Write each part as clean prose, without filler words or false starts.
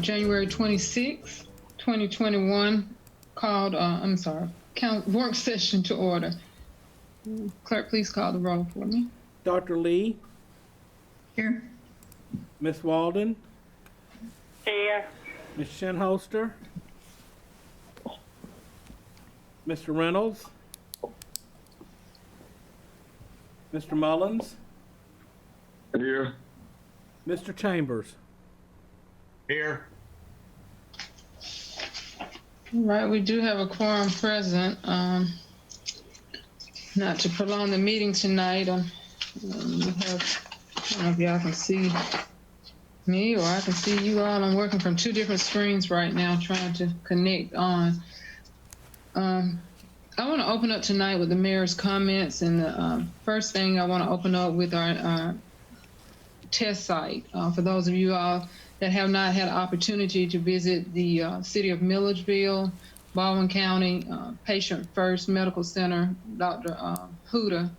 January 26, 2021, called, work session to order. Clerk, please call the roll for me. Dr. Lee? Here. Miss Walden? Here. Miss Shinholster? Mr. Reynolds? Mr. Mullins? Here. Mr. Chambers? Here. All right, we do have a quorum present. Not to prolong the meeting tonight, we have, I don't know if y'all can see me or I can see you all. I'm working from two different screens right now, trying to connect on. I want to open up tonight with the mayor's comments, and the first thing I want to open up with our test site. For those of you all that have not had an opportunity to visit the city of Milledgeville, Baldwin County Patient First Medical Center, Dr. Huda,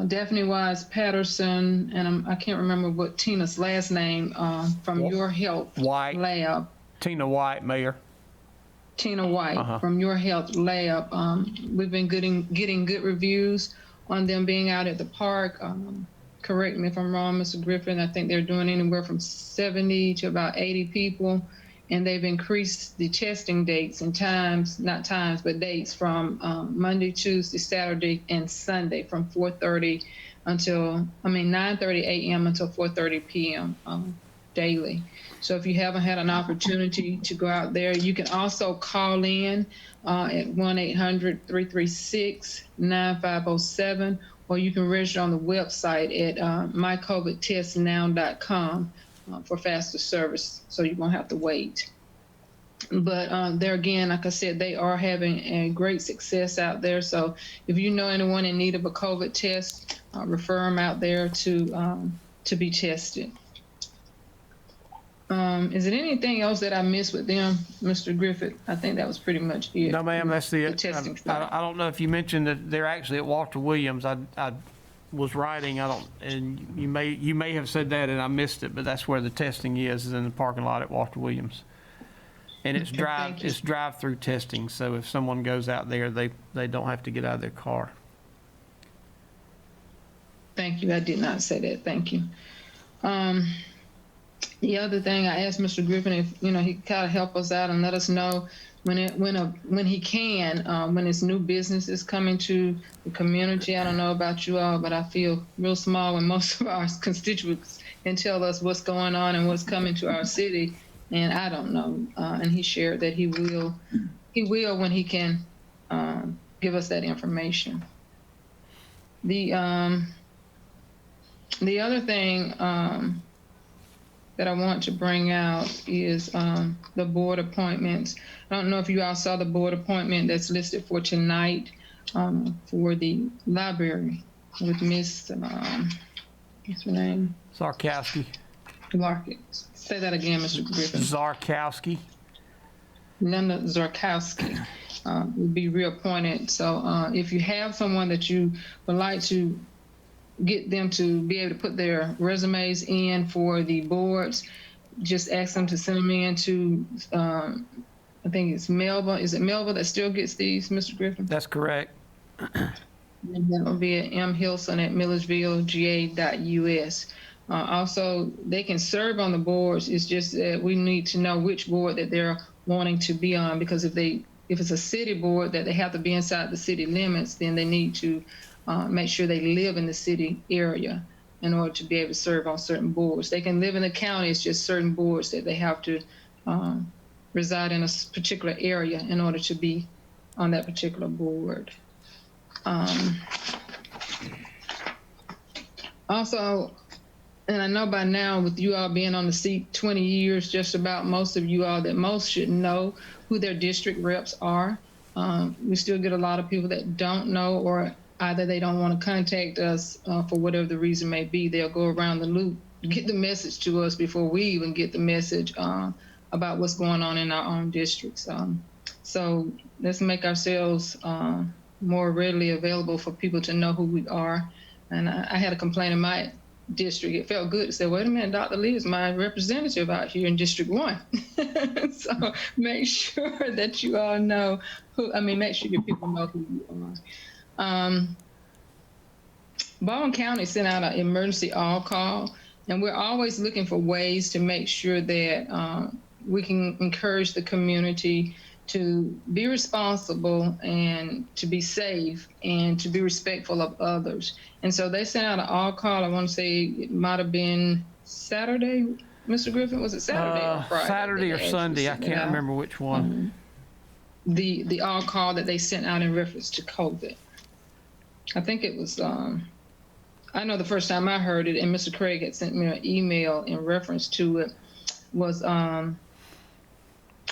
Daphne Wise Patterson, and I can't remember what Tina's last name, from Your Health White. Lab. Tina White, Mayor. Tina White from Your Health Lab. We've been getting good reviews on them being out at the park. Correct me if I'm wrong, Mr. Griffin. I think they're doing anywhere from 70 to about 80 people, and they've increased the testing dates and times, not times, but dates from Monday, Tuesday, Saturday, and Sunday from 9:30 a.m. until 4:30 p.m. Daily. So if you haven't had an opportunity to go out there, you can also call in at 1-800-336-9507, or you can register on the website at mycovidtestnow.com for faster service, so you won't have to wait. But there again, like I said, they are having a great success out there. So if you know anyone in need of a COVID test, refer them out there to be tested. Is there anything else that I missed with them, Mr. Griffith? I think that was pretty much it. No, ma'am, that's The it. testing I stuff. don't know if you mentioned that they're actually at Walter Williams. I was writing, and you may have said that and I missed it, but that's where the testing is in the parking lot at Walter Williams. And it's Okay, drive-through testing, so if someone goes out there, they don't have to get out of their car. Thank you. I did not say that. Thank you. The other thing, I asked Mr. Griffin if he kind of help us out and let us know when he can, when his new business is coming to the community. I don't know about you all, but I feel real small when most of our constituents can tell us what's going on and what's coming to our city, and I don't know. And he shared that he will when he can give us that information. The other thing that I want to bring out is the board appointments. I don't know if you all saw the board appointment that's listed for tonight for the library with Miss, what's her name? Zarkowski. Say that again, Mr. Griffin. Zarkowski. Linda Zarkowski will be reappointed. So if you have someone that you would like to get them to be able to put their resumes in for the boards, just ask them to send them in to, I think it's Melba. Is it Melba that still gets these, Mr. Griffin? That's correct. And that will be at mhilson@milledgevillega.us. Also, they can serve on the boards. It's just that we need to know which board that they're wanting to be on, because if it's a city board that they have to be inside the city limits, then they need to make sure they live in the city area in order to be able to serve on certain boards. They can live in the county, it's just certain boards that they have to reside in a particular area in order to be on that particular board. Also, and I know by now with you all being on the seat 20 years, just about most of you all, that most should know who their district reps are. We still get a lot of people that don't know, or either they don't want to contact us for whatever the reason may be. They'll go around the loop, get the message to us before we even get the message about what's going on in our own districts. So let's make ourselves more readily available for people to know who we are. And I had a complaint in my district. It felt good to say, wait a minute, Dr. Lee is my representative out here in District 1. So make sure that you all know make sure your people know who you are. Baldwin County sent out an emergency all call, and we're always looking for ways to make sure that we can encourage the community to be responsible and to be safe and to be respectful of others. And so they sent out an all call. I want to say it might have been Saturday, Mr. Griffin. Was it Saturday or Friday? Saturday or Sunday. I can't remember which one. The all call that they sent out in reference to COVID. I think it was, I know the first time I heard it, and Mr. Craig had sent me an email in reference to it, was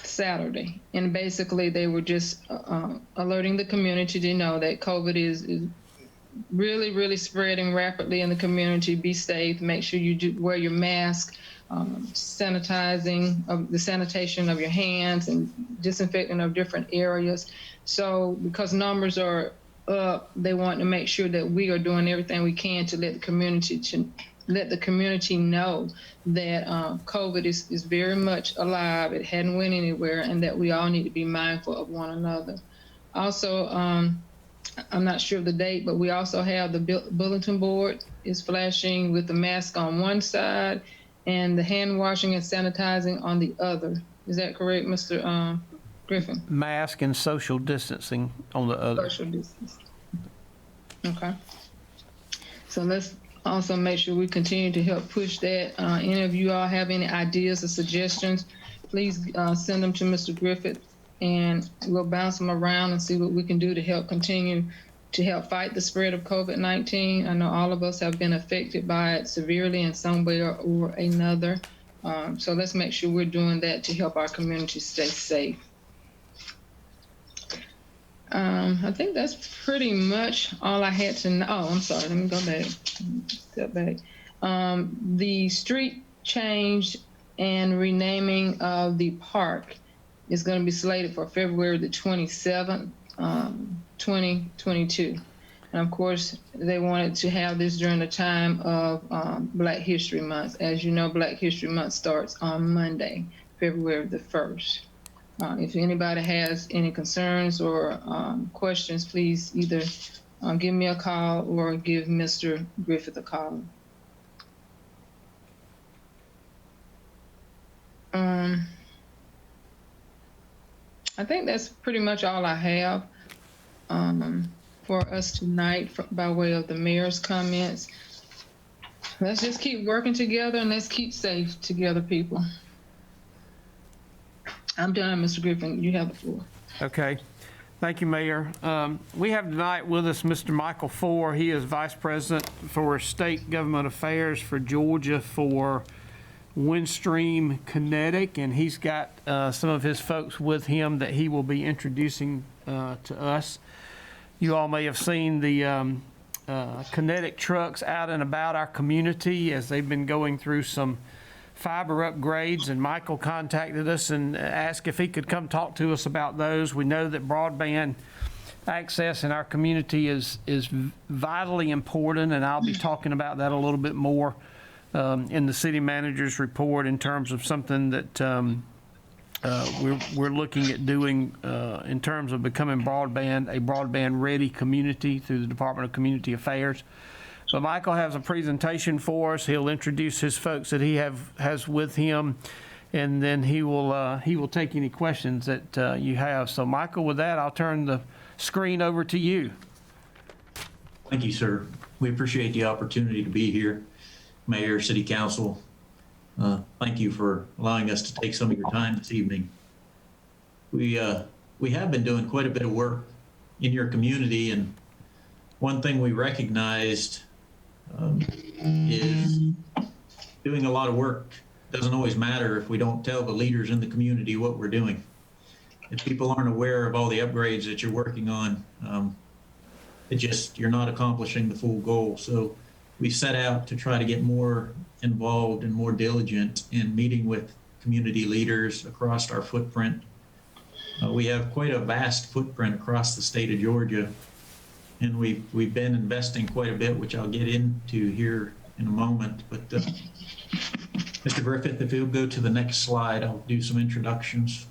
Saturday. And basically they were just alerting the community to know that COVID is really, really spreading rapidly in the community. Be safe, make sure you wear your mask, sanitizing, the sanitation of your hands and disinfecting of different areas. So because numbers are up, they want to make sure that we are doing everything we can to let the community know that COVID is very much alive. It hadn't went anywhere, and that we all need to be mindful of one another. Also, I'm not sure of the date, but we also have the bulletin board is flashing with the mask on one side and the hand washing and sanitizing on the other. Is that correct, Mr. Griffin? Mask and social distancing on the other. Social distance. Okay. So let's also make sure we continue to help push that. Any of you all have any ideas or suggestions, please send them to Mr. Griffith, and we'll bounce them around and see what we can do to help continue to help fight the spread of COVID-19. I know all of us have been affected by it severely in some way or another. So let's make sure we're doing that to help our community stay safe. I think that's pretty much all I had to know. Oh, I'm sorry. Let me go back. Step back. The street change and renaming of the park is going to be slated for February the 27th, 2022. And of course, they wanted to have this during the time of Black History Month. As you know, Black History Month starts on Monday, February the 1st. If anybody has any concerns or questions, please either give me a call or give Mr. Griffith a call. I think that's pretty much all I have for us tonight by way of the mayor's comments. Let's just keep working together and let's keep safe together, people. I'm done, Mr. Griffin. You have the floor. Okay. Thank you, Mayor. We have tonight with us Mr. Michael Four. He is Vice President for State Government Affairs for Georgia for Windstream Kinetic, and he's got some of his folks with him that he will be introducing to us. You all may have seen the Kinetic trucks out and about our community as they've been going through some fiber upgrades, and Michael contacted us and asked if he could come talk to us about those. We know that broadband access in our community is vitally important, and I'll be talking about that a little bit more in the city manager's report in terms of something that we're looking at doing in terms of becoming a broadband ready community through the Department of Community Affairs. So Michael has a presentation for us. He'll introduce his folks that he has with him, and then he will take any questions that you have. So Michael, with that, I'll turn the screen over to you. Thank you, sir. We appreciate the opportunity to be here. Mayor, City Council, thank you for allowing us to take some of your time this evening. We have been doing quite a bit of work in your community, and one thing we recognized is doing a lot of work doesn't always matter if we don't tell the leaders in the community what we're doing. If people aren't aware of all the upgrades that you're working on, you're not accomplishing the full goal. So we set out to try to get more involved and more diligent in meeting with community leaders across our footprint. We have quite a vast footprint across the state of Georgia, and we've been investing quite a bit, which I'll get into here in a moment. But Mr. Griffith, if you'll go to the next slide, I'll do some introductions.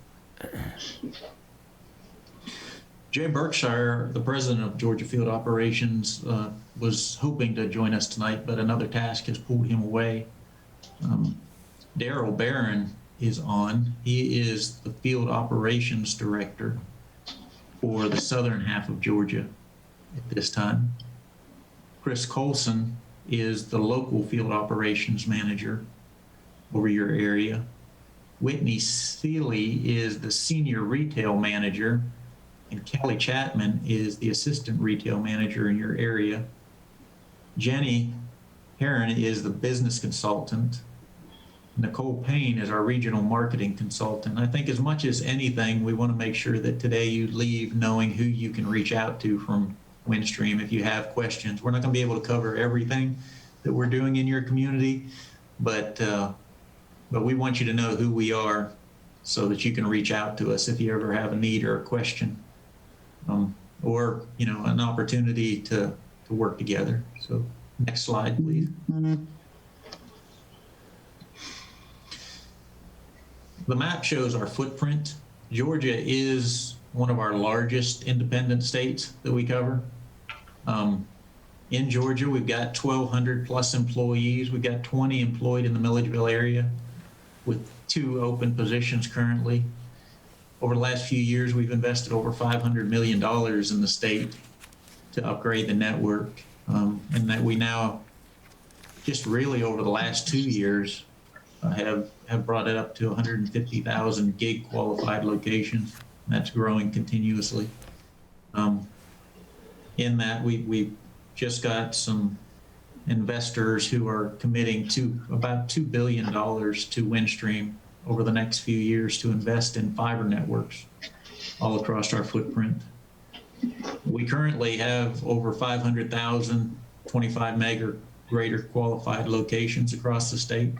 Jay Berkshire, the president of Georgia Field Operations, was hoping to join us tonight, but another task has pulled him away. Daryl Barron is on. He is the Field Operations Director for the southern half of Georgia at this time. Chris Colson is the local Field Operations Manager over your area. Whitney Seeley is the Senior Retail Manager, and Kelly Chapman is the Assistant Retail Manager in your area. Jenny Heron is the Business Consultant. Nicole Payne is our Regional Marketing Consultant. I think as much as anything, we want to make sure that today you leave knowing who you can reach out to from Windstream if you have questions. We're not going to be able to cover everything that we're doing in your community, but we want you to know who we are so that you can reach out to us if you ever have a need or a question, or an opportunity to work together. So next slide, please. The map shows our footprint. Georgia is one of our largest independent states that we cover. In Georgia, we've got 1,200 plus employees. We've got 20 employed in the Milledgeville area with 2 open positions currently. Over the last few years, we've invested over $500 million in the state to upgrade the network. And that we now, just really over the last 2 years, have brought it up to 150,000 gig qualified locations. That's growing continuously. In that, we just got some investors who are committing to about $2 billion to Windstream over the next few years to invest in fiber networks all across our footprint. We currently have over 500,000 25 meg or greater qualified locations across the state.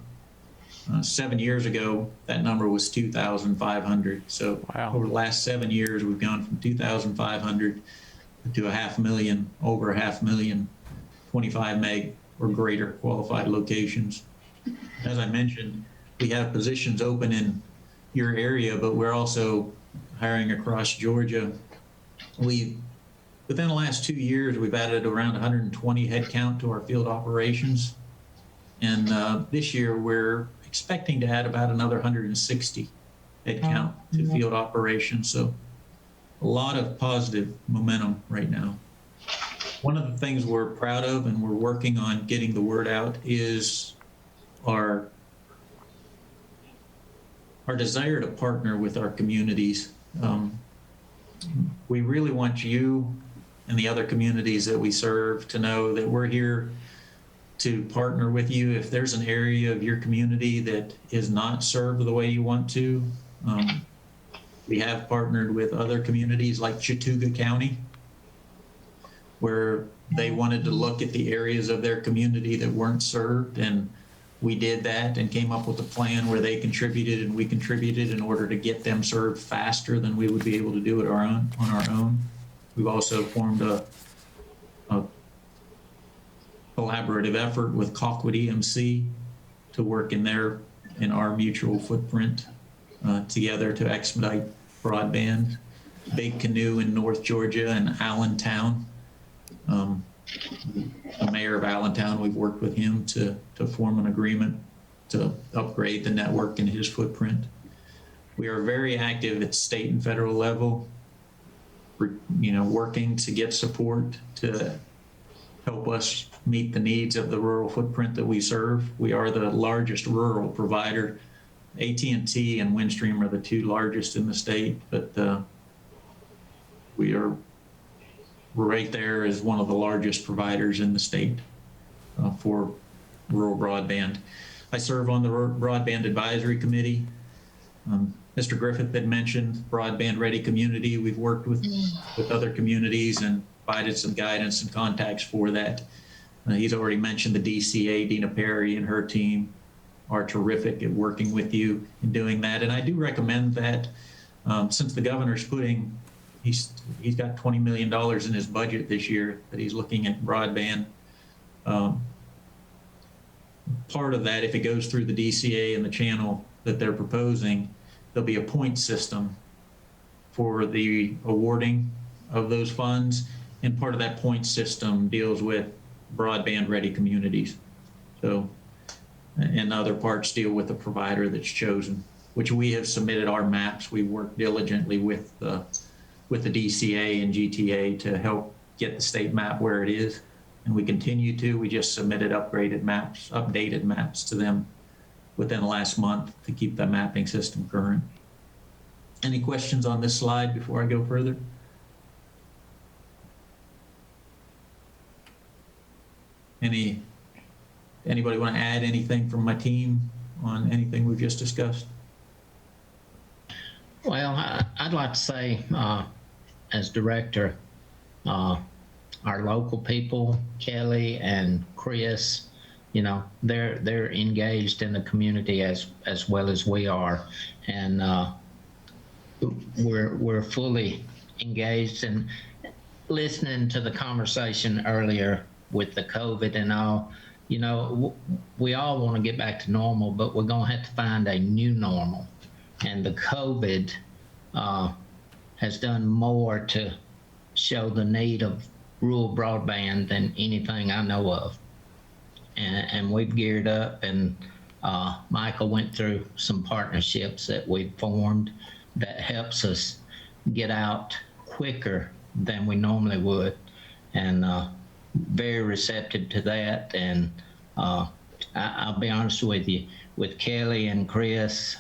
7 years ago, that number was 2,500. So Wow. Over the last 7 years, we've gone from 2,500 to 500,000, over 500,000 25 meg or greater qualified locations. As I mentioned, we have positions open in your area, but we're also hiring across Georgia. Within the last 2 years, we've added around 120 headcount to our field operations. And this year, we're expecting to add about another 160 headcount to field operations. So a lot of positive momentum right now. One of the things we're proud of and we're working on getting the word out is our desire to partner with our communities. We really want you and the other communities that we serve to know that we're here to partner with you. If there's an area of your community that is not served the way you want to, we have partnered with other communities like Chattooga County, where they wanted to look at the areas of their community that weren't served, and we did that and came up with a plan where they contributed and we contributed in order to get them served faster than we would be able to do it on our own. We've also formed a collaborative effort with Colquitt EMC to work in our mutual footprint together to expedite broadband. Big Canoe in North Georgia and Allentown. The mayor of Allentown, we've worked with him to form an agreement to upgrade the network in his footprint. We are very active at state and federal level, working to get support to help us meet the needs of the rural footprint that we serve. We are the largest rural provider. AT&T and Windstream are the 2 largest in the state, but we're right there as one of the largest providers in the state for rural broadband. I serve on the Broadband Advisory Committee. Mr. Griffith had mentioned Broadband Ready Community. We've worked with other communities and provided some guidance and contacts for that. He's already mentioned the DCA. Dina Perry and her team are terrific at working with you in doing that. And I do recommend that since the governor's putting he's got $20 million in his budget this year that he's looking at broadband. Part of that, if it goes through the DCA and the channel that they're proposing, there'll be a point system for the awarding of those funds. And part of that point system deals with broadband ready communities. So, and other parts deal with the provider that's chosen, which we have submitted our maps. We work diligently with the DCA and GTA to help get the state map where it is. And we continue to. We just submitted updated maps to them within the last month to keep the mapping system current. Any questions on this slide before I go further? Anybody want to add anything from my team on anything we've just discussed? Well, I'd like to say, as director, our local people, Kelly and Chris, you know, they're engaged in the community as well as we are, and we're fully engaged. And listening to the conversation earlier with the COVID and all, you know, we all want to get back to normal, but we're gonna have to find a new normal. And the COVID has done more to show the need of rural broadband than anything I know of. And we've geared up, and Michael went through some partnerships that we've formed that helps us get out quicker than we normally would. And very receptive to that. And I'll be honest with you, with Kelly and Chris,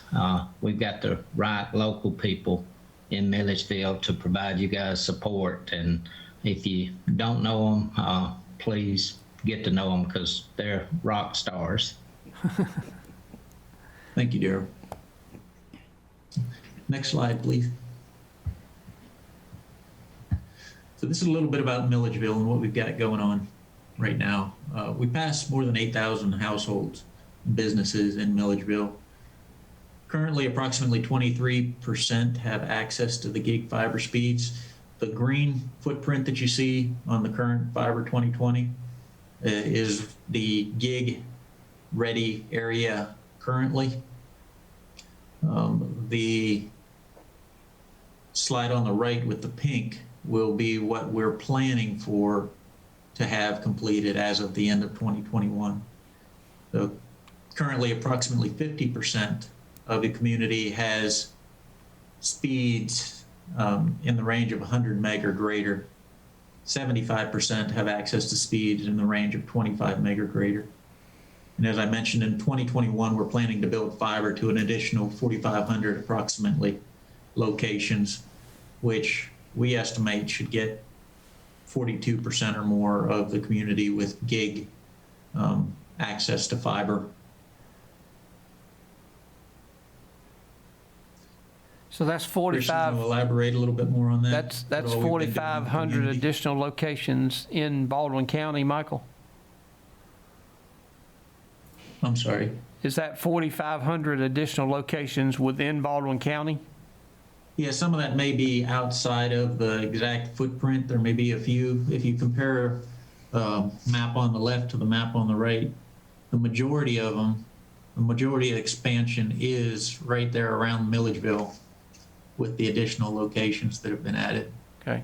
we've got the right local people in Milledgeville to provide you guys support. And if you don't know them, please get to know them, because they're rock stars. Thank you, Darryl. Next slide, please. So this is a little bit about Milledgeville and what we've got going on right now. We passed more than 8,000 households and businesses in Milledgeville. Currently, approximately 23% have access to the gig fiber speeds. The green footprint that you see on the current Fiber 2020 is the gig ready area currently. The slide on the right with the pink will be what we're planning for to have completed as of the end of 2021. So currently approximately 50% of the community has speeds in the range of 100 meg or greater. 75% have access to speeds in the range of 25 meg or greater. And as I mentioned, in 2021, we're planning to build fiber to an additional 4,500 approximately locations, which we estimate should get 42% or more of the community with gig access to fiber. So that's Christian, 45. will elaborate a little bit more on that. That's what all we've been doing in the 4,500 community. additional locations in Baldwin County, Michael? I'm sorry. Is that 4,500 additional locations within Baldwin County? Yeah, some of that may be outside of the exact footprint. There may be a few. If you compare map on the left to the map on the right, the majority of them, the majority of expansion is right there around Milledgeville with the additional locations that have been added. Okay.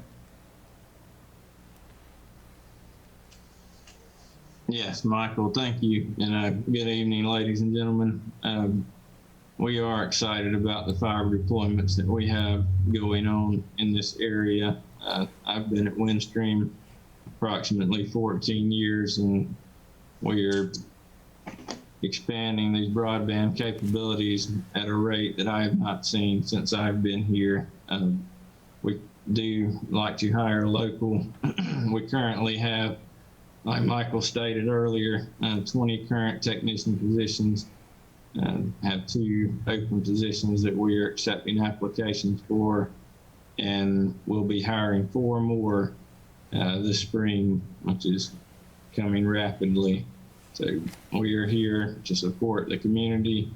Yes, Michael, thank you. And good evening, ladies and gentlemen. We are excited about the fiber deployments that we have going on in this area. I've been at Windstream approximately 14 years, and we're expanding these broadband capabilities at a rate that I have not seen since I've been here. We do like to hire local. We currently have, like Michael stated earlier, 20 current technician positions, have 2 open positions that we are accepting applications for, and we'll be hiring 4 more this spring, which is coming rapidly. So we are here to support the community,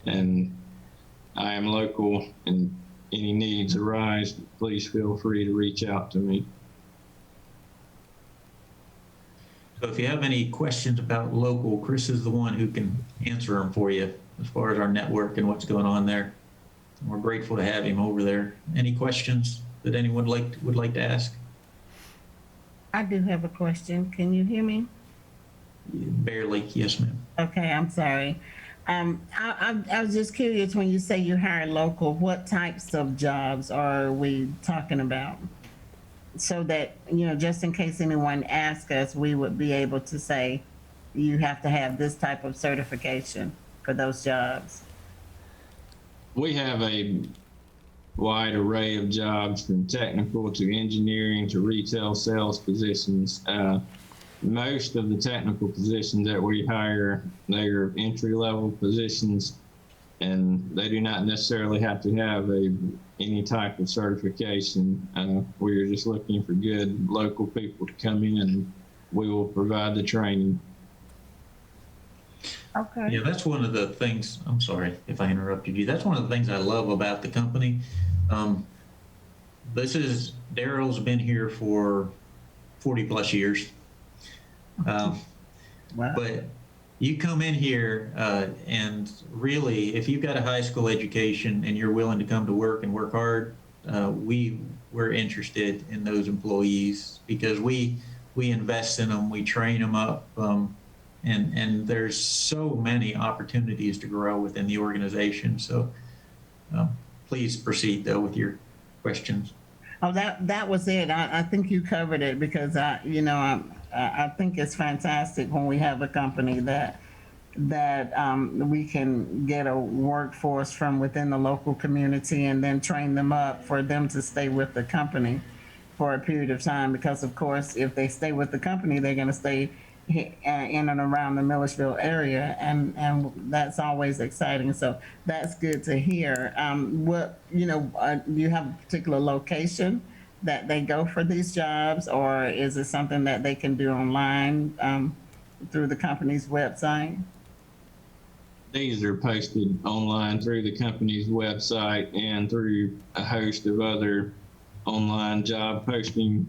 and I am local and any needs arise, please feel free to reach out to me. So if you have any questions about local, Chris is the one who can answer them for you as far as our network and what's going on there. We're grateful to have him over there. Any questions that anyone would like to ask? I do have a question. Can you hear me? Barely, yes, ma'am. Okay, I'm sorry. I was just curious, when you say you hire local, what types of jobs are we talking about? So that, just in case anyone asks us, we would be able to say, you have to have this type of certification for those jobs. We have a wide array of jobs, from technical to engineering to retail sales positions. Most of the technical positions that we hire, they are entry-level positions, and they do not necessarily have to have any type of certification. We are just looking for good local people to come in, and we will provide the training. Okay. Yeah, that's one of the things, I'm sorry if I interrupted you. That's one of the things I love about the company. Daryl's been here for 40 plus years. Wow. But you come in here and really, if you've got a high school education and you're willing to come to work and work hard, we're interested in those employees, because we invest in them, we train them up, and there's so many opportunities to grow within the organization. So please proceed though with your questions. Oh, that was it. I think you covered it, because I think it's fantastic when we have a company that we can get a workforce from within the local community and then train them up for them to stay with the company for a period of time. Because of course, if they stay with the company, they're going to stay in and around the Milledgeville area, and that's always exciting. So that's good to hear. Do you have a particular location that they go for these jobs, or is it something that they can do online through the company's website? These are posted online through the company's website and through a host of other online job posting.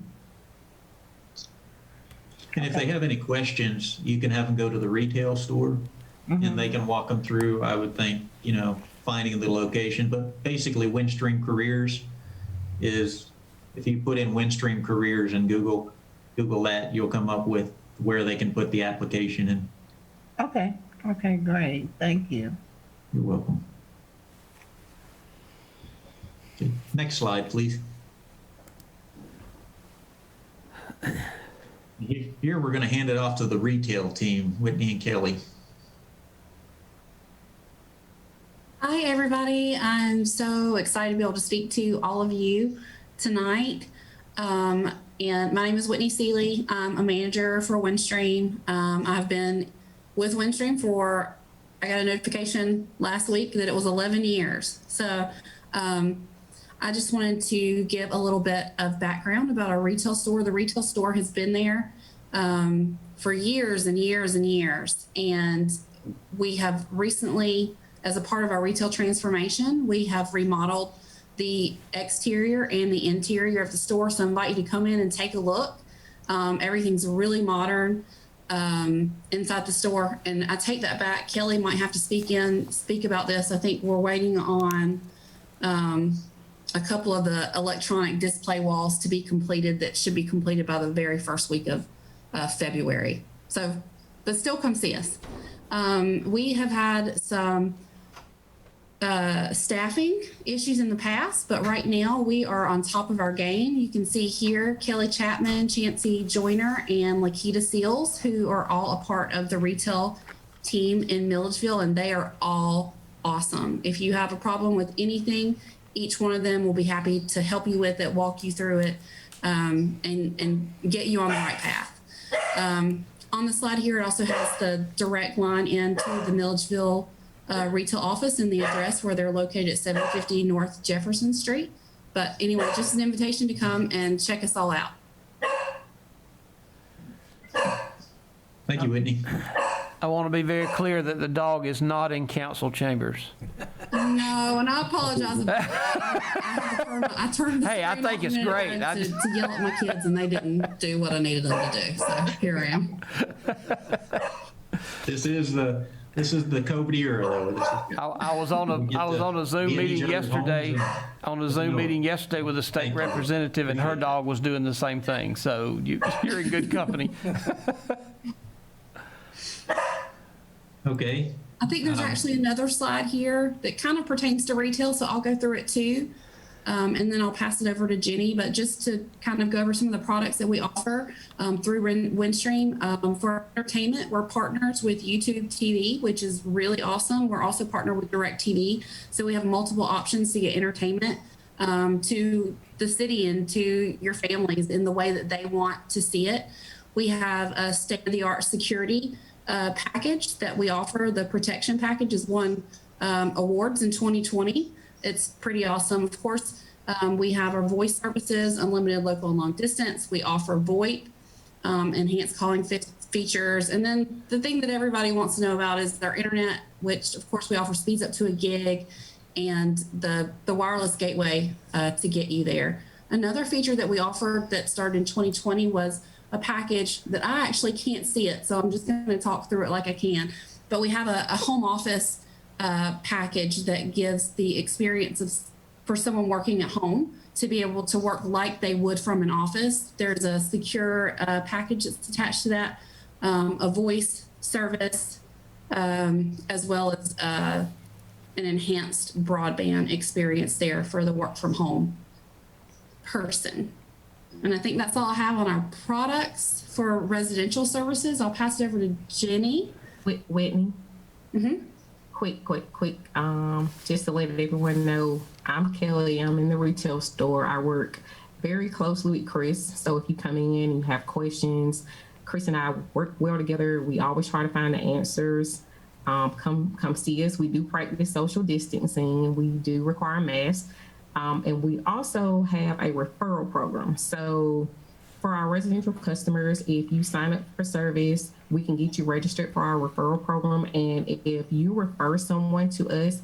And if they have any questions, you can have them go to the retail store, and they can walk them through, I would think, finding the location. But basically, Windstream Careers is, if you put in Windstream Careers and Google that, you'll come up with where they can put the application in. Okay, great. Thank you. You're welcome. Okay, next slide, please. Here we're going to hand it off to the retail team, Whitney and Kelly. Hi, everybody. I'm so excited to be able to speak to all of you tonight. And my name is Whitney Seeley. I'm a manager for Windstream. I've been with Windstream I got a notification last week that it was 11 years. So I just wanted to give a little bit of background about our retail store. The retail store has been there for years and years and years. And we have recently, as a part of our retail transformation, we have remodeled the exterior and the interior of the store. So I invite you to come in and take a look. Everything's really modern inside the store. And I take that back. Kelly might have to speak about this. I think we're waiting on a couple of the electronic display walls to be completed, that should be completed by the very first week of February. So, but still come see us. We have had some staffing issues in the past, but right now we are on top of our game. You can see here Kelly Chapman, Chancey Joyner, and Lakita Seals, who are all a part of the retail team in Milledgeville, and they are all awesome. If you have a problem with anything, each one of them will be happy to help you with it, walk you through it, and get you on the right path. On the slide here, it also has the direct line into the Milledgeville retail office and the address where they're located at 750 North Jefferson Street. But anyway, just an invitation to come and check us all out. Thank you, Whitney. I want to be very clear that the dog is not in council chambers. No, know, and I apologize about that. I turned the Hey, I screen think off it's a minute great. ago I to, just- to yell at my kids, and they didn't do what I needed them to do. So here I am. This is the COVID era, though. I was on a Zoom meeting yesterday, with a state representative, and her dog was doing the same thing. So you're in good company. Okay. I think there's actually another slide here that kind of pertains to retail, so I'll go through it too. And then I'll pass it over to Jenny, but just to kind of go over some of the products that we offer through Windstream. For entertainment, we're partners with YouTube TV, which is really awesome. We're also partnered with DirecTV, so we have multiple options to get entertainment to the city and to your families in the way that they want to see it. We have a state-of-the-art security package that we offer. The protection package has won awards in 2020. It's pretty awesome. Of course, we have our voice services, unlimited local and long distance. We offer VoIP, enhanced calling features. And then the thing that everybody wants to know about is our internet, which of course we offer speeds up to a gig, and the wireless gateway to get you there. Another feature that we offered that started in 2020 was a package that I actually can't see it, so I'm just going to talk through it like I can. But we have a home office package that gives the experience for someone working at home to be able to work like they would from an office. There's a secure package that's attached to that, a voice service, as well as an enhanced broadband experience there for the work from home person. And I think that's all I have on our products for residential services. I'll pass it over to Jenny. Whitney. Mm-hmm. Quick. Just to let everyone know, I'm Kelly. I'm in the retail store. I work very closely with Chris. So if you come in and you have questions, Chris and I work well together. We always try to find the answers. Come see us. We do practice social distancing. We do require masks. And we also have a referral program. So for our residential customers, if you sign up for service, we can get you registered for our referral program. And if you refer someone to us,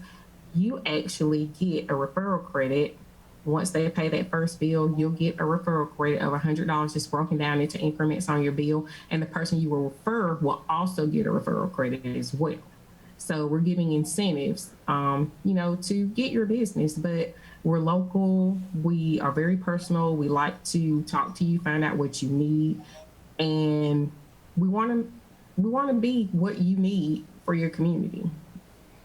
you actually get a referral credit. Once they pay that first bill, you'll get a referral credit of $100 just broken down into increments on your bill. And the person you will refer will also get a referral credit as well. So we're giving incentives, to get your business, but we're local. We are very personal. We like to talk to you, find out what you need. And we want to be what you need for your community.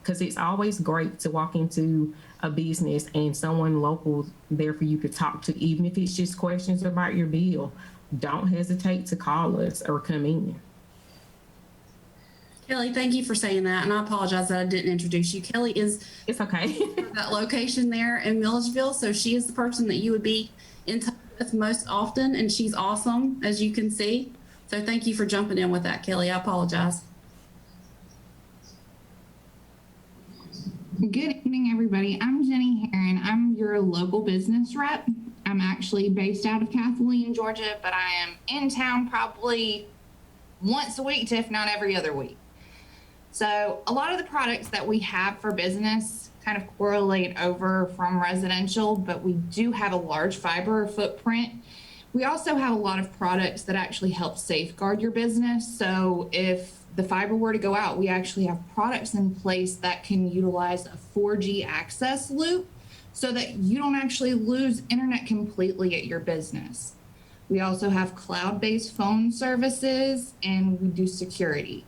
Because it's always great to walk into a business and someone local there for you to talk to, even if it's just questions about your bill. Don't hesitate to call us or come in. Kelly, thank you for saying that, and I apologize that I didn't introduce you. Kelly is It's okay. that location there in Milledgeville, so she is the person that you would be in touch with most often, and she's awesome, as you can see. So thank you for jumping in with that, Kelly. I apologize. Good evening, everybody. I'm Jenny Herron. I'm your local business rep. I'm actually based out of Kathleen, Georgia, but I am in town probably once a week to if not every other week. So a lot of the products that we have for business kind of correlate over from residential, but we do have a large fiber footprint. We also have a lot of products that actually help safeguard your business. So if the fiber were to go out, we actually have products in place that can utilize a 4G access loop so that you don't actually lose internet completely at your business. We also have cloud-based phone services, and we do security.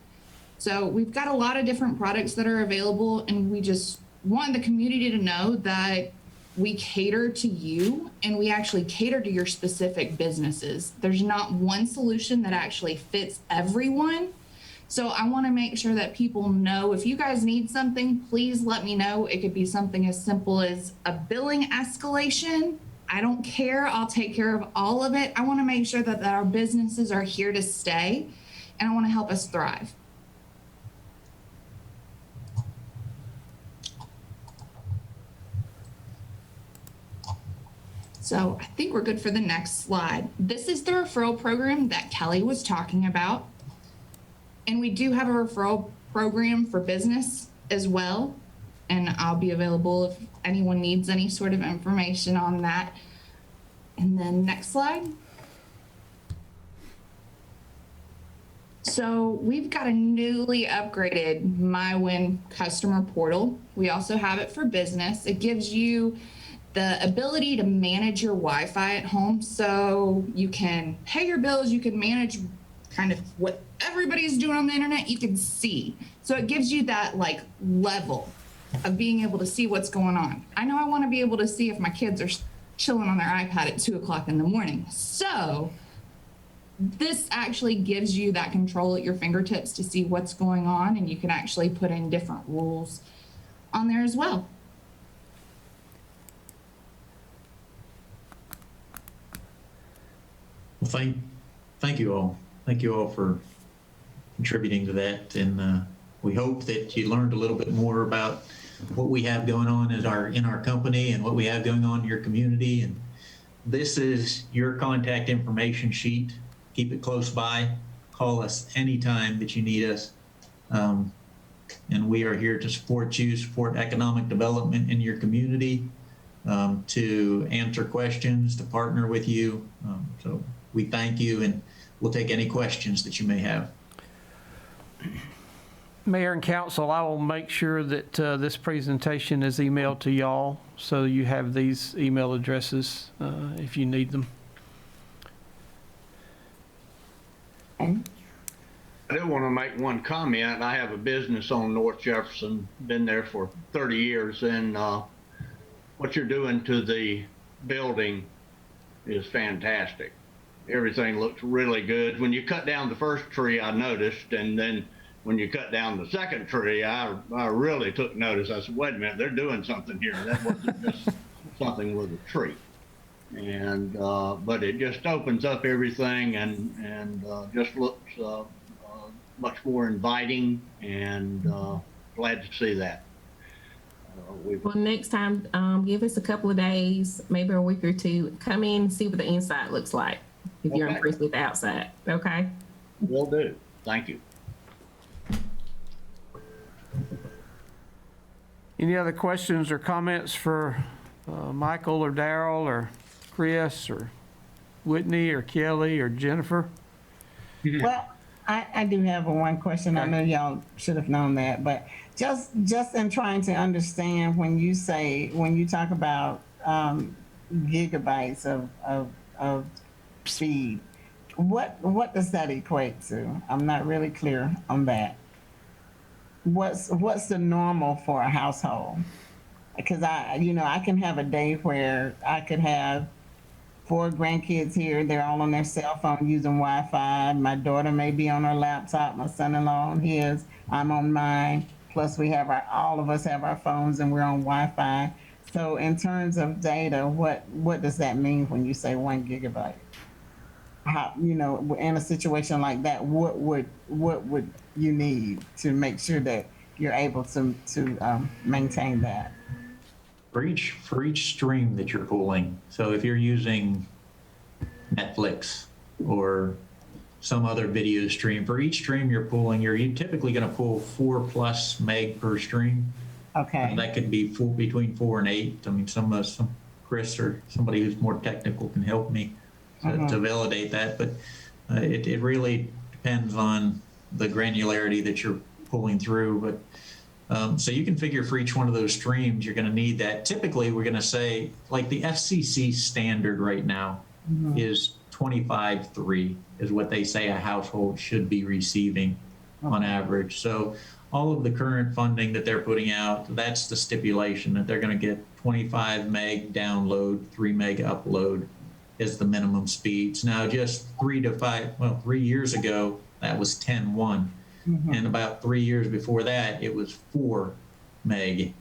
So we've got a lot of different products that are available, and we just want the community to know that we cater to you, and we actually cater to your specific businesses. There's not one solution that actually fits everyone. So I want to make sure that people know if you guys need something, please let me know. It could be something as simple as a billing escalation. I don't care. I'll take care of all of it. I want to make sure that our businesses are here to stay, and I want to help us thrive. So I think we're good for the next slide. This is the referral program that Kelly was talking about. And we do have a referral program for business as well. and I'll be available if anyone needs any sort of information on that. And then next slide. So we've got a newly upgraded Mywin customer portal. We also have it for business. It gives you the ability to manage your Wi-Fi at home, so you can pay your bills, you can manage kind of what everybody's doing on the internet, you can see. So it gives you that like level of being able to see what's going on. I know I want to be able to see if my kids are chilling on their iPad at 2 o'clock in the morning. So this actually gives you that control at your fingertips to see what's going on, and you can actually put in different rules on there as well. Well, thank you all. Thank you all for contributing to that. And we hope that you learned a little bit more about what we have going on in our company and what we have going on in your community. And this is your contact information sheet. Keep it close by. Call us anytime that you need us. And we are here to support you, support economic development in your community, to answer questions, to partner with you. So we thank you, and we'll take any questions that you may have. Mayor and council, I will make sure that this presentation is emailed to y'all, so you have these email addresses if you need them. I do want to make one comment. I have a business on North Jefferson, been there for 30 years, and what you're doing to the building is fantastic. Everything looks really good. When you cut down the first tree, I noticed, and then when you cut down the second tree, I really took notice. I said, wait a minute, they're doing something here. That wasn't just something with a tree. And but it just opens up everything and just looks much more inviting, and glad to see that. Well, next time, give us a couple of days, maybe a week or two. Come in and see what the inside looks like if you're impressed with the outside. Okay? Will do. Thank you. Any other questions or comments for Michael or Daryl or Chris or Whitney or Kelly or Jennifer? Well, I do have one question. I know y'all should have known that, but just in trying to understand, when you talk about gigabytes of speed, what does that equate to? I'm not really clear on that. What's the normal for a household? Because I can have a day where I could have 4 grandkids here. They're all on their cell phone using Wi-Fi. My daughter may be on her laptop, my son-in-law on his, I'm on mine. Plus we have all of us have our phones and we're on Wi-Fi. So in terms of data, what does that mean when you say 1 gigabyte? How, in a situation like that, what would you need to make sure that you're able to maintain that? For each stream that you're pulling, so if you're using Netflix or some other video stream, for each stream you're pulling, you're typically going to pull 4+ meg per stream. Okay. And that could be between 4 and 8. I mean, some Chris or somebody who's more technical can help me to validate that, but it really depends on the granularity that you're pulling through. But so you can figure for each one of those streams, you're going to need that. Typically, we're going to say, like the FCC standard right now is 25.3 is what they say a household should be receiving on average. So all of the current funding that they're putting out, that's the stipulation that they're going to get 25 meg download, 3 meg upload is the minimum speeds. Now, just 3 years ago, that was 10.1. And about 3 years before that, it was 4 meg.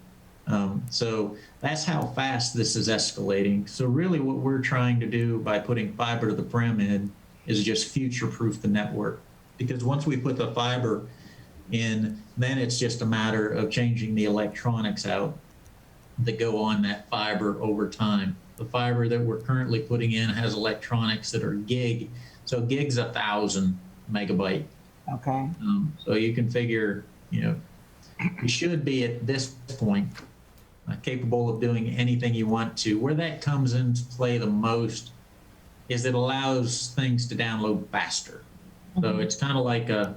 So that's how fast this is escalating. So really what we're trying to do by putting fiber to the prem in is just future-proof the network. Because once we put the fiber in, then it's just a matter of changing the electronics out that go on that fiber over time. The fiber that we're currently putting in has electronics that are gig. So gig's 1,000 megabyte. Okay. So you can figure, you should be at this point capable of doing anything you want to. Where that comes into play the most is it allows things to download faster. So it's kind of like a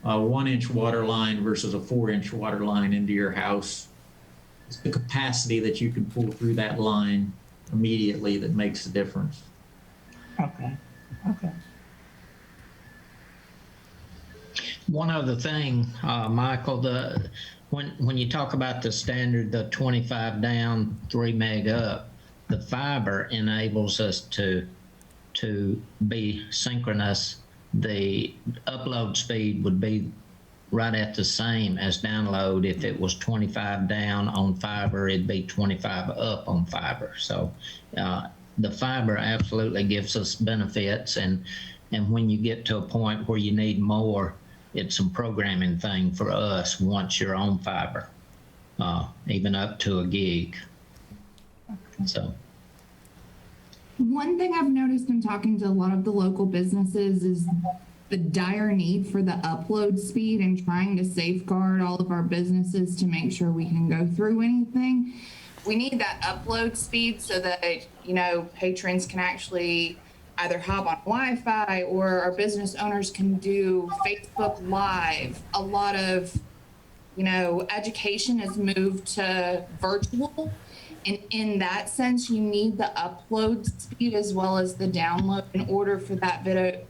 1-inch water line versus a 4-inch water line into your house. It's the capacity that you can pull through that line immediately that makes the difference. Okay. Okay. One other thing, Michael, when you talk about the standard, the 25 down, 3 meg up, the fiber enables us to be synchronous. The upload speed would be right at the same as download. If it was 25 down on fiber, it'd be 25 up on fiber. So the fiber absolutely gives us benefits, and when you get to a point where you need more, it's a programming thing for us once you're on fiber, even up to a gig. So. One thing I've noticed in talking to a lot of the local businesses is the dire need for the upload speed and trying to safeguard all of our businesses to make sure we can go through anything. We need that upload speed so that, you know, patrons can actually either hop on Wi-Fi or our business owners can do Facebook Live. A lot of, you know, education has moved to virtual. And in that sense, you need the upload speed as well as the download in order for that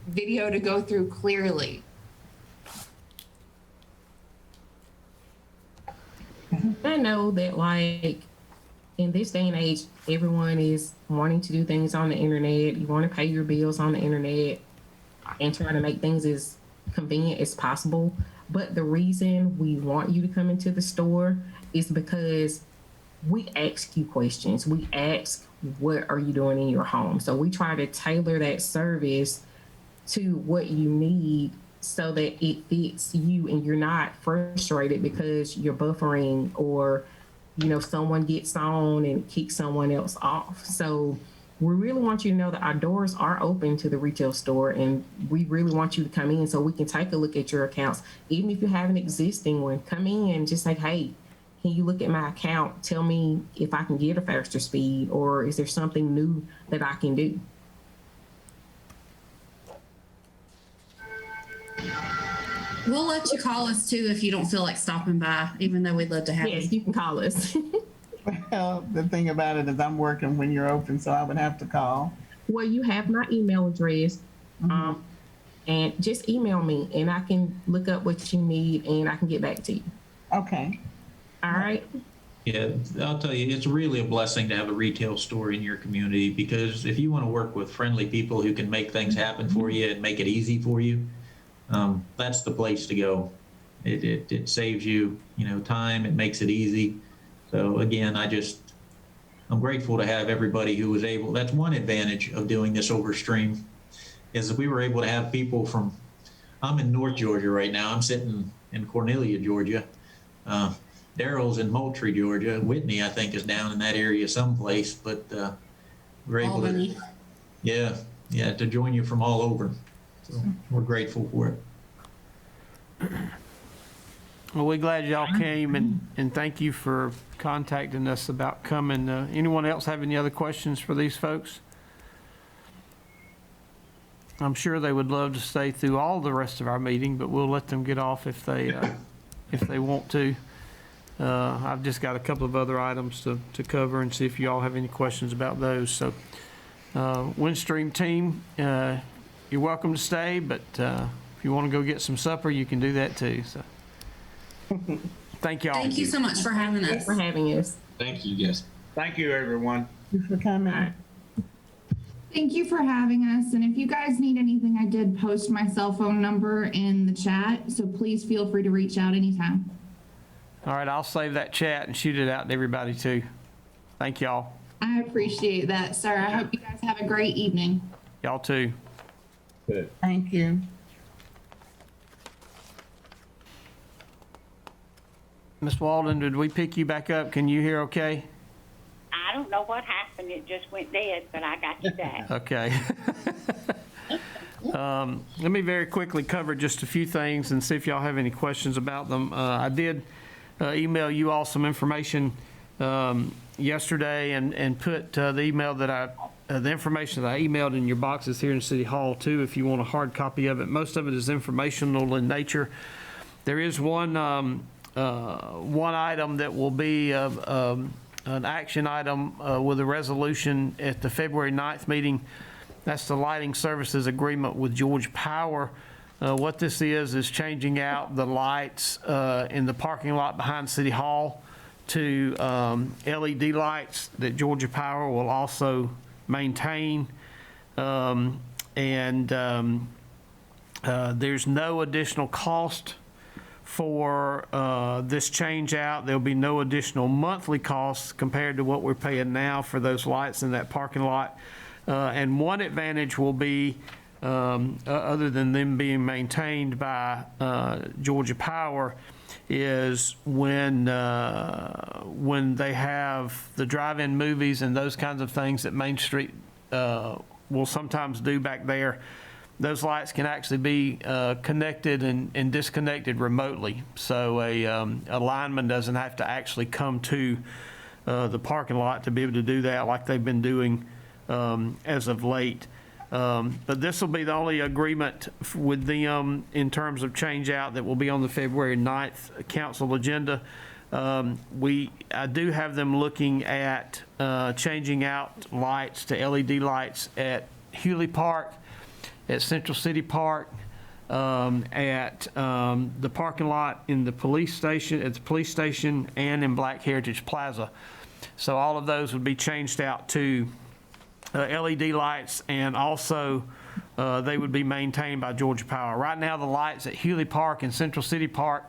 video to go through clearly. I know that, like, in this day and age, everyone is wanting to do things on the internet. You want to pay your bills on the internet and try to make things as convenient as possible. But the reason we want you to come into the store is because we ask you questions. We ask, what are you doing in your home? So we try to tailor that service to what you need so that it fits you and you're not frustrated because you're buffering or, you know, someone gets on and kicks someone else off. So we really want you to know that our doors are open to the retail store, and we really want you to come in so we can take a look at your accounts. Even if you have an existing one, come in and just say, hey, can you look at my account? Tell me if I can get a faster speed, or is there something new that I can do? We'll let you call us too if you don't feel like stopping by, even though we'd love to have you. Yes, you can call us. Well, the thing about it is I'm working when you're open, so I would have to call. Well, you have my email address, and just email me and I can look up what you need and I can get back to you. Okay. All right. Yeah, I'll tell you, it's really a blessing to have a retail store in your community, because if you want to work with friendly people who can make things happen for you and make it easy for you, that's the place to go. It saves you, you know, time. It makes it easy. So again, I'm grateful to have everybody who was able. That's one advantage of doing this over stream, is that we were able to have people from. I'm in North Georgia right now. I'm sitting in Cornelia, Georgia. Daryl's in Moultrie, Georgia. Whitney, I think, is down in that area someplace. But we're able to, yeah, to join you from all over. So we're grateful for it. Well, we're glad y'all came, and thank you for contacting us about coming. Anyone else have any other questions for these folks? I'm sure they would love to stay through all the rest of our meeting, but we'll let them get off if they want to. I've just got a couple of other items to cover and see if you all have any questions about those. So, Windstream team, you're welcome to stay, but if you want to go get some supper, you can do that too. So. Thank y'all. Thank you so much for having us. For having us. Thank you, guys. Thank you, everyone. Thank you for coming. Thank you for having us. And if you guys need anything, I did post my cell phone number in the chat, so please feel free to reach out anytime. All right, I'll save that chat and shoot it out to everybody too. Thank y'all. I appreciate that, sir. I hope you guys have a great evening. Y'all too. Good. Thank you. Miss Walden, did we pick you back up? Can you hear okay? I don't know what happened. It just went dead, but I got you back. Okay. Let me very quickly cover just a few things and see if y'all have any questions about them. I did email you all some information yesterday and put the email that the information that I emailed in your boxes here in City Hall too, if you want a hard copy of it. Most of it is informational in nature. There is one item that will be an action item with a resolution at the February 9th meeting. That's the lighting services agreement with Georgia Power. What this is changing out the lights in the parking lot behind City Hall to LED lights that Georgia Power will also maintain. There's no additional cost for this change out. There'll be no additional monthly costs compared to what we're paying now for those lights in that parking lot. And one advantage will be, other than them being maintained by Georgia Power, is when they have the drive-in movies and those kinds of things that Main Street will sometimes do back there, those lights can actually be connected and disconnected remotely. So a lineman doesn't have to actually come to the parking lot to be able to do that like they've been doing as of late. But this will be the only agreement with them in terms of change out that will be on the February 9th council agenda. I do have them looking at changing out lights to LED lights at Hewley Park, at Central City Park, at the parking lot in the police station, at the police station, and in Black Heritage Plaza. So all of those would be changed out to LED lights, and also they would be maintained by Georgia Power. Right now, the lights at Hewley Park and Central City Park,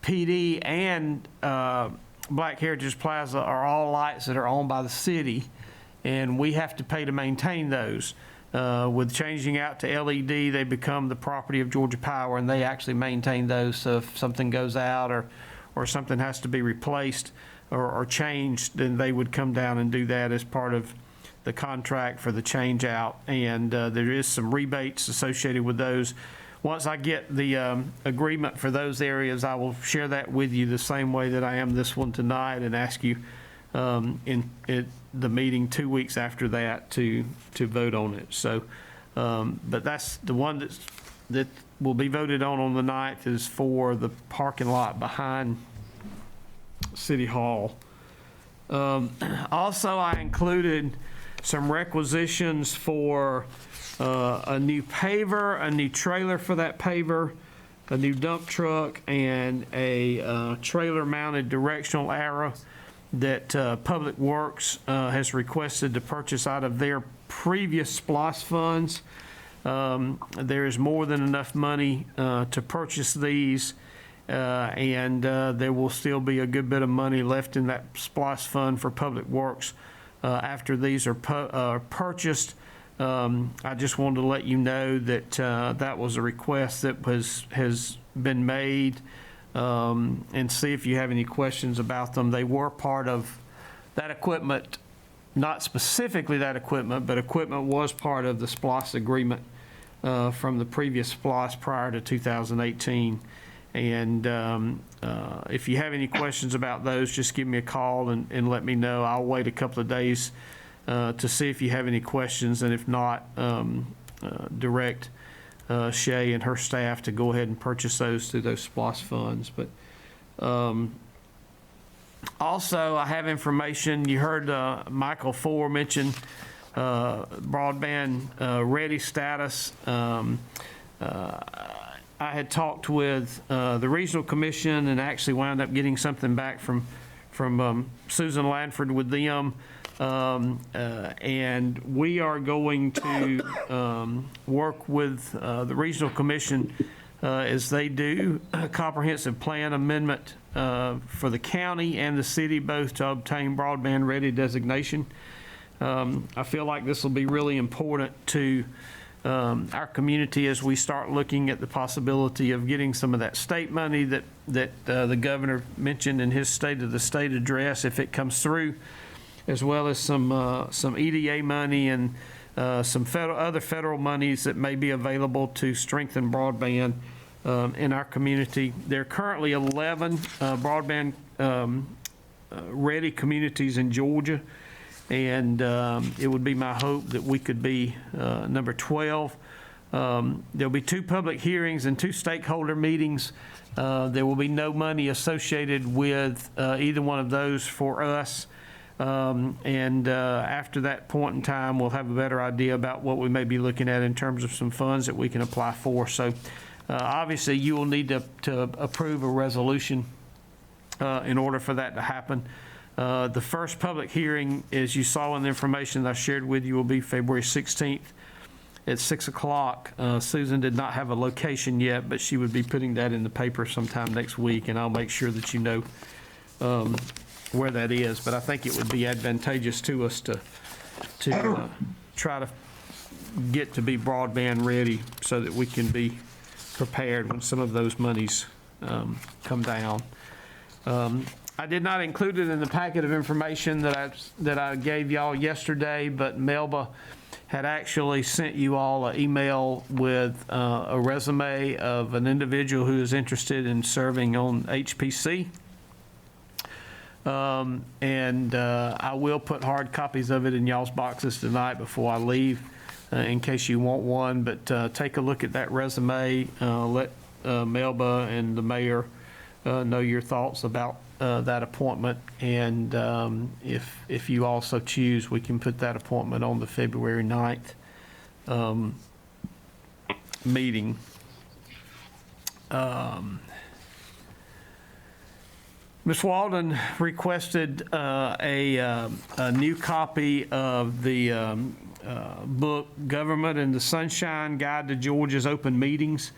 PD, and Black Heritage Plaza are all lights that are owned by the city, and we have to pay to maintain those. With changing out to LED, they become the property of Georgia Power, and they actually maintain those. So if something goes out or something has to be replaced or changed, then they would come down and do that as part of the contract for the change out. And there is some rebates associated with those. Once I get the agreement for those areas, I will share that with you the same way that I am this one tonight, and ask you in the meeting 2 weeks after that to vote on it. So, but that's the one that will be voted on the 9th, is for the parking lot behind City Hall. Also, I included some requisitions for a new paver, a new trailer for that paver, a new dump truck, and a trailer-mounted directional arrow that Public Works has requested to purchase out of their previous SPLOST funds. There is more than enough money to purchase these, and there will still be a good bit of money left in that SPLOST fund for Public Works after these are purchased. I just wanted to let you know that that was a request that has been made, and see if you have any questions about them. They were part of that equipment, not specifically that equipment, but equipment was part of the SPLOST agreement from the previous SPLOST prior to 2018. And if you have any questions about those, just give me a call and let me know. I'll wait a couple of days to see if you have any questions, and if not, direct Shay and her staff to go ahead and purchase those through those SPLOST funds. But also, I have information. You heard Michael Ford mention broadband ready status. I had talked with the Regional Commission and actually wound up getting something back from Susan Lanford with them. And we are going to work with the Regional Commission as they do a comprehensive plan amendment for the county and the city, both to obtain broadband ready designation. I feel like this will be really important to our community as we start looking at the possibility of getting some of that state money that the governor mentioned in his State of the State address, if it comes through, as well as some EDA money and some other federal monies that may be available to strengthen broadband in our community. There are currently 11 broadband ready communities in Georgia, and it would be my hope that we could be number 12. There'll be 2 public hearings and 2 stakeholder meetings. There will be no money associated with either one of those for us. After that point in time, we'll have a better idea about what we may be looking at in terms of some funds that we can apply for. So obviously, you will need to approve a resolution in order for that to happen. The first public hearing, as you saw in the information that I shared with you, will be February 16th at 6 o'clock. Susan did not have a location yet, but she would be putting that in the paper sometime next week, and I'll make sure that you know where that is. But I think it would be advantageous to us to try to get to be broadband ready so that we can be prepared when some of those monies come down. I did not include it in the packet of information that I gave y'all yesterday, but Melba had actually sent you all an email with a resume of an individual who is interested in serving on HPC. I will put hard copies of it in y'all's boxes tonight before I leave in case you want one, but take a look at that resume. Let Melba and the mayor know your thoughts about that appointment, and if you also choose, we can put that appointment on the February 9th meeting. Ms. Walden requested a new copy of the book, Government in the Sunshine, Guide to Georgia's Open Meetings.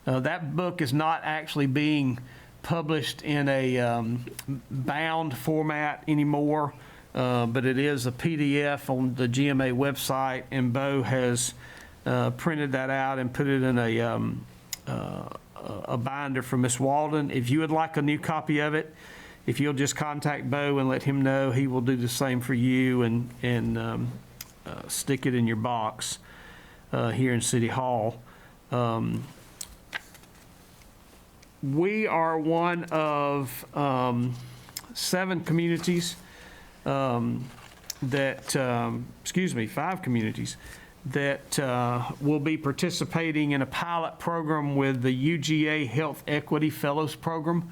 That book is not actually being published in a bound format anymore, but it is a PDF on the GMA website, and Bo has printed that out and put it in a binder for Ms. Walden. If you would like a new copy of it, if you'll just contact Bo and let him know, he will do the same for you and stick it in your box here in City Hall. We are one of 7 communities five communities that will be participating in a pilot program with the UGA Health Equity Fellows Program.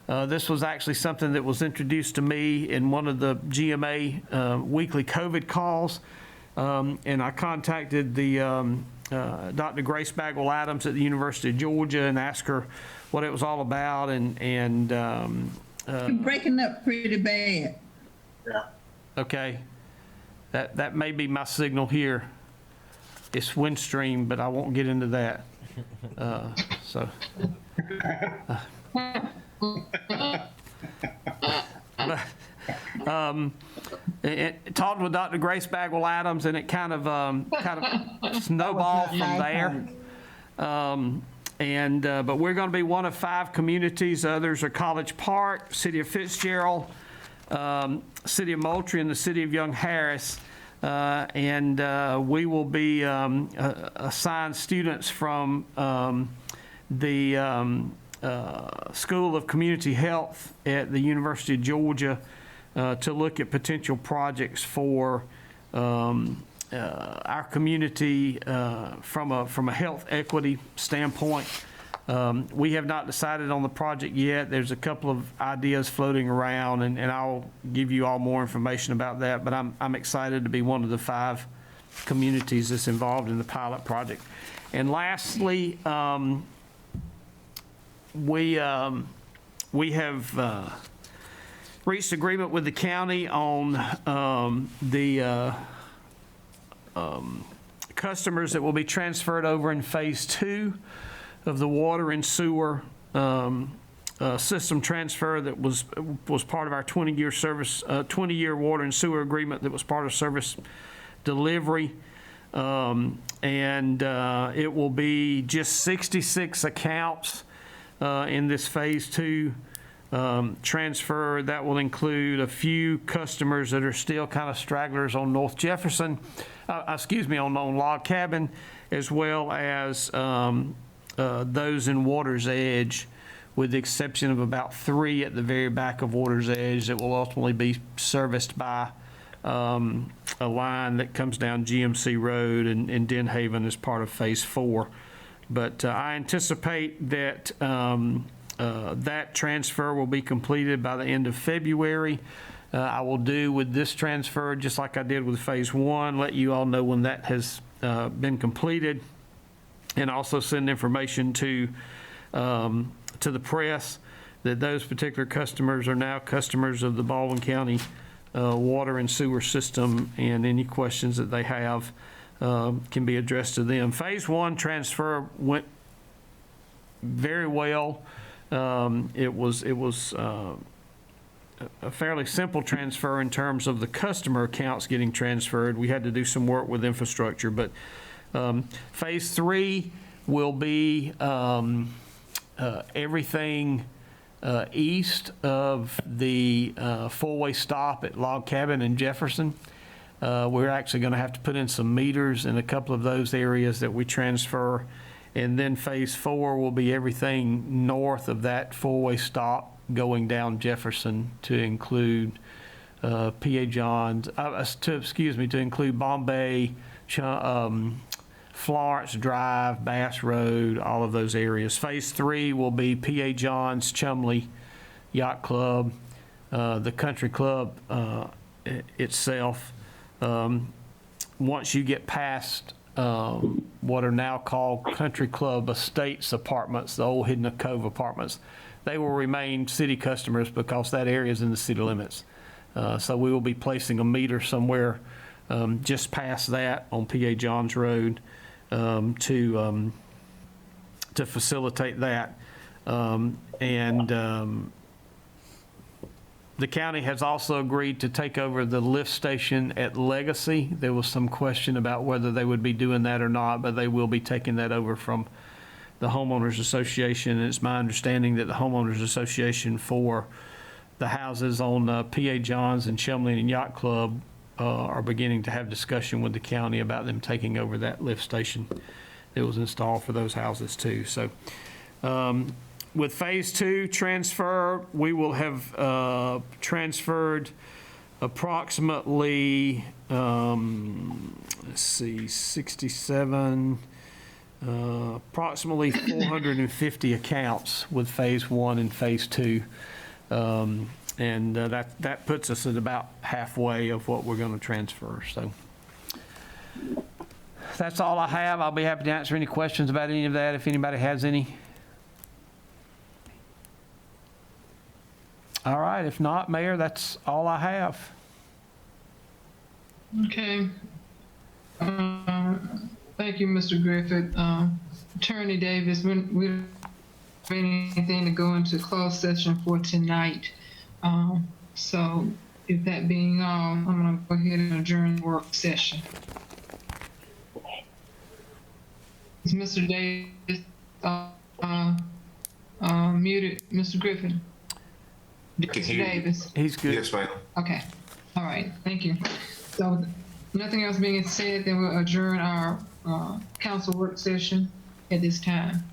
This was actually something that was introduced to me in one of the GMA weekly COVID calls, and I contacted the Dr. Grace Bagwell Adams at the University of Georgia and asked her what it was all about, and You're breaking up pretty bad. Yeah. okay, that may be my signal here. It's Windstream, but I won't get into that. Talked with Dr. Grace Bagwell Adams, and it kind of snowballed from there. But we're going to be one of 5 communities. Others are College Park, City of Fitzgerald, City of Moultrie, and the City of Young Harris. We will be assigned students from the School of Community Health at the University of Georgia to look at potential projects for our community from a health equity standpoint. We have not decided on the project yet. There's a couple of ideas floating around, and I'll give you all more information about that, but I'm excited to be one of the 5 communities that's involved in the pilot project. And lastly, we have reached agreement with the county on the customers that will be transferred over in phase 2 of the water and sewer system transfer that was part of our 20-year water and sewer agreement that was part of service delivery. It will be just 66 accounts in this phase 2 transfer. That will include a few customers that are still kind of stragglers on North Jefferson, on Log Cabin, as well as those in Water's Edge, with the exception of about 3 at the very back of Water's Edge that will ultimately be serviced by a line that comes down GMC Road in Den Haven as part of Phase 4. But I anticipate that that transfer will be completed by the end of February. I will do with this transfer, just like I did with Phase 1, let you all know when that has been completed, and also send information to the press that those particular customers are now customers of the Baldwin County water and sewer system, and any questions that they have can be addressed to them. Phase 1 transfer went very well. It was a fairly simple transfer in terms of the customer accounts getting transferred. We had to do some work with infrastructure, but Phase 3 will be everything east of the four-way stop at Log Cabin and Jefferson. We're actually going to have to put in some meters in a couple of those areas that we transfer. And then Phase 4 will be everything north of that four-way stop going down Jefferson to include P.A. Johns, to include Bombay, Florence Drive, Bass Road, all of those areas. Phase 3 will be P.A. Johns, Chumley Yacht Club, the country club itself. Once you get past what are now called Country Club Estates apartments, the old Hidden Cove apartments, they will remain city customers because that area is in the city limits. So we will be placing a meter somewhere just past that on P.A. Johns Road to facilitate that. The county has also agreed to take over the lift station at Legacy. There was some question about whether they would be doing that or not, but they will be taking that over from the Homeowners Association. And it's my understanding that the Homeowners Association for the houses on P.A. Johns and Chumley and Yacht Club are beginning to have discussion with the county about them taking over that lift station that was installed for those houses too. So with Phase 2 transfer, we will have transferred approximately, let's see, 67, approximately 450 accounts with Phase 1 and Phase 2. That puts us at about halfway of what we're going to transfer. So that's all I have. I'll be happy to answer any questions about any of that if anybody has any. All right, if not, Mayor, that's all I have. Okay. Thank you, Mr. Griffith. Attorney Davis, we don't have anything to go into closed session for tonight. So if that being all, I'm going to go ahead and adjourn the work session. Is Mr. Davis muted? Mr. Griffin? Mr. Davis? He's good. Yes, ma'am. Okay. All right. Thank you. So nothing else being said, then we'll adjourn our council work session at this time.